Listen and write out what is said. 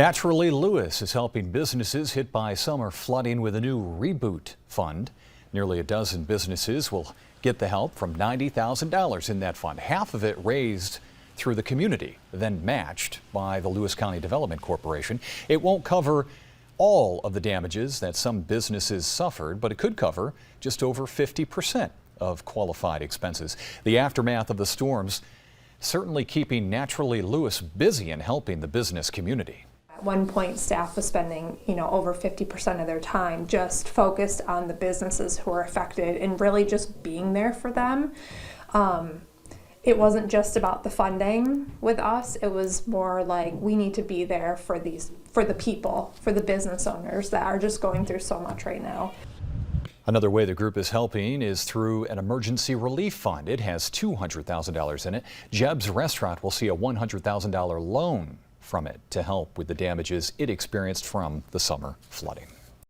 Naturally Lewis is helping businesses hit by summer flooding with a new reboot fund. Nearly a dozen businesses will get the help from $90,000 in that fund. Half of it raised through the community, then matched by the Lewis County Development Corporation. It won't cover all of the damages that some businesses suffered, but it could cover just over 50% of qualified expenses. The aftermath of the storms certainly keeping Naturally Lewis busy and helping the business community. At one point, staff was spending, over 50% of their time just focused on the businesses who were affected and really just being there for them. It wasn't just about the funding with us. It was more like we need to be there for the people, for the business owners that are just going through so much right now. Another way the group is helping is through an emergency relief fund. It has $200,000 in it. Jeb's Restaurant will see a $100,000 loan from it to help with the damages it experienced from the summer flooding.